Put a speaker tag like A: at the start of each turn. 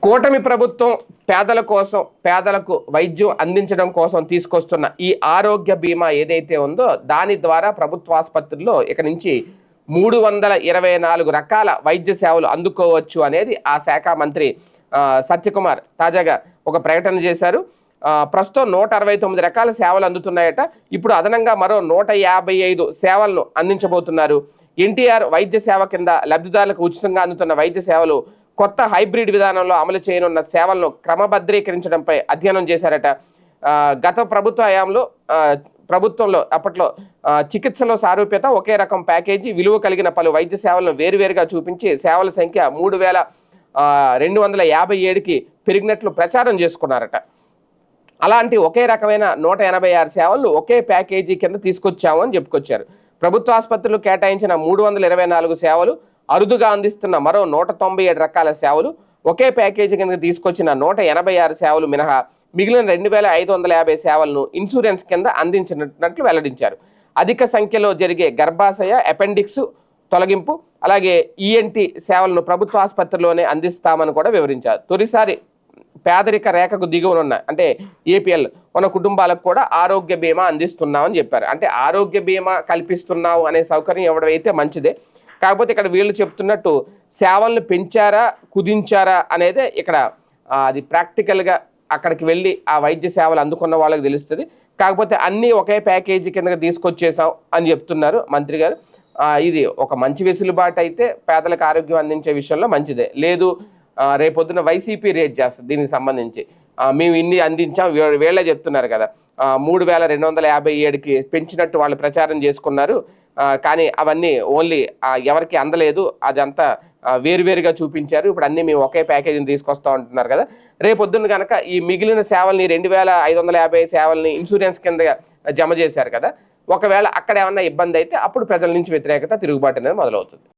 A: కూటమి ప్రభుత్వం పేదల కోసం పేదలకు వైద్యం అందించడం కోసం తీసుకొస్తున్న ఈ ఆరోగ్య బీమా ఏదైతే ఉందో దాని ద్వారా ప్రభుత్వ ఆసుపత్రుల్లో ఇక నుంచి 324 రకాల వైద్య సేవలు అందుకోవచ్చు అనేది ఆ శాఖ మంత్రి సత్యకుమార్ తాజాగా ఒక ప్రకటన చేశారు. ప్రస్తుతం 169 రకాల సేవలు అందుతున్నాయట. ఇప్పుడు అదనంగా మరో 155 సేవలను అందించబోతున్నారు. ఎన్టీఆర్ వైద్య సేవ కింద లబ్ధిదారులకు ఉచితంగా అందుతున్న వైద్య సేవలు కొత్త హైబ్రిడ్ విధానంలో అమలు చేయనున్న సేవలను క్రమబద్ధీకరించడంపై అధ్యయనం చేశారట. గత ప్రభుత్వ హయాంలో ప్రభుత్వంలో అప్పట్లో చికిత్సలో సారూప్యత, ఒకే రకం ప్యాకేజీ, విలువ కలిగిన పలు వైద్య సేవలను వేరువేరుగా చూపించి సేవల సంఖ్య 3257కి పెరిగినట్లు ప్రచారం చేసుకున్నారట. అలాంటి ఒకే రకమైన 186 సేవలను ఒకే ప్యాకేజీ కింద తీసుకొచ్చాము అని చెప్పుకొచ్చారు. ప్రభుత్వ ఆసుపత్రులు కేటాయించిన 324 సేవలు, అరుదుగా అందిస్తున్న మరో 197 రకాల సేవలు, ఒకే ప్యాకేజీ కింద తీసుకొచ్చిన 186 సేవలు మినహా మిగిలిన 2550 సేవలను ఇన్సూరెన్స్ కింద అందించినట్లు వెల్లడించారు. అధిక సంఖ్యలో జరిగే గర్భాశయ, అపెండిక్స్ తొలగింపు, అలాగే ఈఎన్టీ సేవలను ప్రభుత్వ ఆసుపత్రిలోనే అందిస్తామని కూడా వివరించారు. తొలిసారి పేదరిక రేఖకు దిగువనున్న అంటే ఏపీఎల్ మన కుటుంబాలకు కూడా ఆరోగ్య బీమా అందిస్తున్నామని చెప్పారు. అంటే ఆరోగ్య బీమా కల్పిస్తున్నావు అనే సౌకర్యం ఇవ్వడం అయితే మంచిదే. కాకపోతే ఇక్కడ వీళ్ళు చెప్తున్నట్టు సేవలను పెంచారా కుదించారా అనేదే ఇక్కడ అది ప్రాక్టికల్గా అక్కడికి వెళ్ళి ఆ వైద్య సేవలు అందుకున్న వాళ్ళకి తెలుస్తుంది. కాకపోతే అన్నీ ఒకే ప్యాకేజీ కింద తీసుకొచ్చేసాం అని చెప్తున్నారు మంత్రి గారు. ఇది ఒక మంచి వెసులుబాటు అయితే పేదలకు ఆరోగ్యం అందించే విషయంలో మంచిదే. లేదు రేపొద్దున వైసీపీ రేట్ చేస్తుంది దీనికి సంబంధించి, మేము ఇన్ని అందించాం వీళ్ళే చెప్తున్నారు కదా, 3257కి పెంచినట్టు వాళ్ళు ప్రచారం చేసుకున్నారు. కానీ అవన్నీ ఓన్లీ ఎవరికి అందలేదు, అదంతా వేరువేరుగా చూపించారు. ఇప్పుడు అన్నీ మేము ఒకే ప్యాకేజీని తీసుకొస్తాం అంటున్నారు కదా. రేపొద్దున కనుక ఈ మిగిలిన సేవల్ని 2550 సేవల్ని ఇన్సూరెన్స్ కింద జమ చేశారు కదా, ఒకవేళ అక్కడ ఏమన్నా ఇబ్బంది అయితే అప్పుడు ప్రజల నుంచి వ్యతిరేకత, తిరుగుబాటు అనేది మొదలవుతుంది.